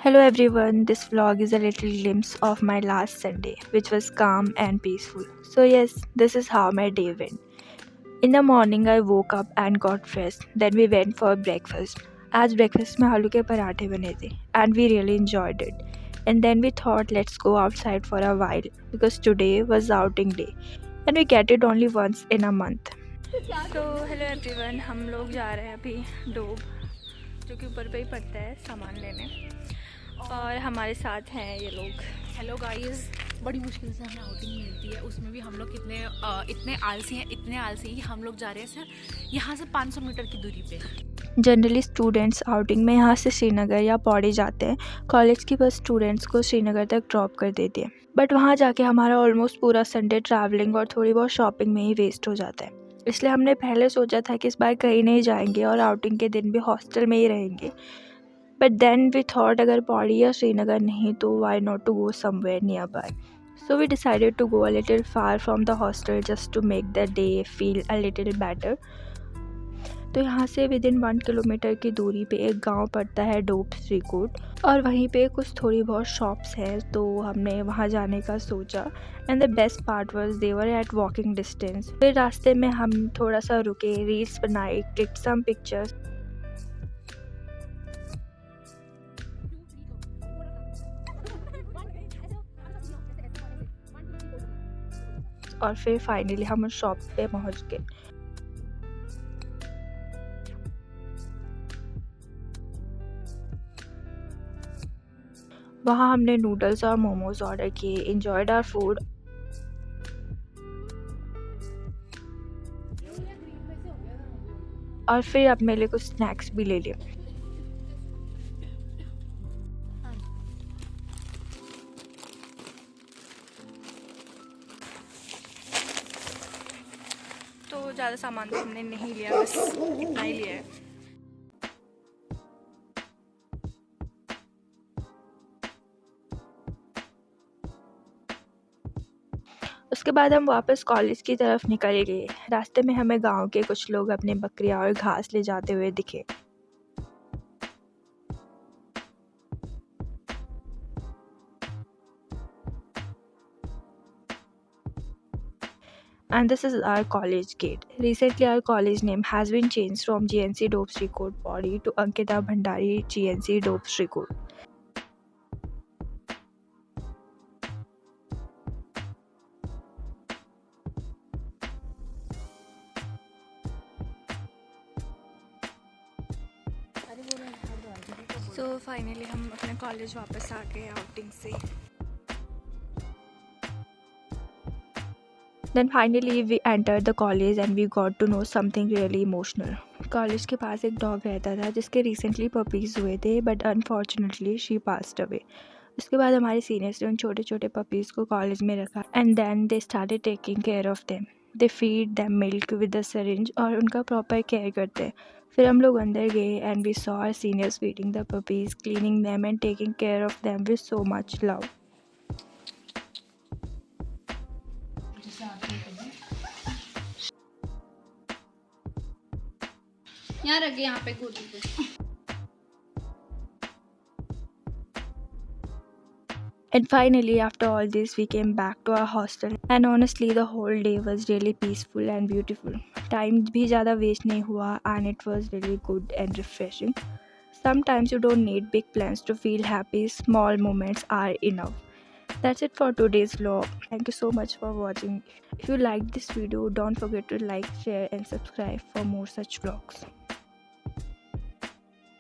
Hello everyone, this vlog is a little glimpse of my last Sunday, which was calm and peaceful. So, yes, this is how my day went. In the morning, I woke up and got dressed. Then we went for breakfast. आज breakfast में आलू के पराठे बने थे and we really enjoyed it. And then we thought let's go outside for a while because today was outing day and we get it only once in a month. So hello everyone, हम लोग जा रहे हैं अभी डोब जो कि ऊपर पे ही पड़ता है सामान लेने और हमारे साथ हैं ये लोग। हेलो गाइस, बड़ी मुश्किल से हमें आउटिंग मिलती है, उसमें भी हम लोग इतने आलसी हैं कि हम लोग जा रहे हैं सर यहाँ से 500 मीटर की दूरी पे। जनरली स्टूडेंट्स आउटिंग में यहाँ से श्रीनगर या पौड़ी जाते हैं। कॉलेज की बस स्टूडेंट्स को श्रीनगर तक ड्रॉप कर देती है, बट वहाँ जाके हमारा ऑलमोस्ट पूरा संडे ट्रैवलिंग और थोड़ी बहुत शॉपिंग में ही वेस्ट हो जाता है। इसलिए हमने पहले सोचा था कि इस बार कहीं नहीं जाएंगे और आउटिंग के दिन भी हॉस्टल में ही रहेंगे, बट देन वी थॉट अगर पौड़ी या श्रीनगर नहीं तो why not to go somewhere nearby. So we decided to go a little far from the hostel just to make the day feel a little better. तो यहाँ से with in 1 kilometre की दूरी पे एक गांव पड़ता है डोब श्रीकोट और वहीं पे कुछ थोड़ी बहुत शॉप्स हैं, तो हमने वहाँ जाने का सोचा। And the best part was they were at walking distance. फिर रास्ते में हम थोड़ा सा रुके, रील्स बनाए, क्लिक सम पिक्चर्स और फिर फाइनली हम उस शॉप पे पहुँच गए। वहाँ हमने नूडल्स और मोमोज ऑर्डर किए, एंजॉयड आवर फूड और फिर अपने लिए कुछ स्नैक्स भी ले लिए। तो ज़्यादा सामान तो हमने नहीं लिया, बस इतना ही लिया है। उसके बाद हम वापस कॉलेज की तरफ निकल गए। रास्ते में हमें गांव के कुछ लोग अपने बकरियां और घास ले जाते हुए दिखे। And this is our college gate. Recently, our college name has been changed from GNC Dope Street Pori to Ankita Bhandari GNC Dope Street. So finally हम अपने कॉलेज वापस आ गए आउटिंग से। Then finally we entered the college and we got to know something really emotional. College के पास एक dog रहता था जिसके रिसेंटली पपीज़ हुए थे, but unfortunately she passed away. उसके बाद हमारे सीनियर्स ने उन छोटे छोटे पपीज़ को कॉलेज में रखा and then they started taking care of them. They feed them milk with the syringe और उनका प्रॉपर केयर करते हैं। फिर हम लोग अंदर गए and we saw our seniors feeding the puppies, cleaning them and taking care of them with so much love. यहाँ रखे, यहाँ पे गोदी पे। And finally, after all this, we came back to our hostel. And honestly, the whole day was really peaceful and beautiful. Time भी ज़्यादा waste नहीं हुआ and it was really good and refreshing. Sometimes you don't need big plans to feel happy. Small moments are enough. That's it for today's vlog. Thank you so much for watching. If you liked this video, don't forget to like, share and subscribe for more such vlogs.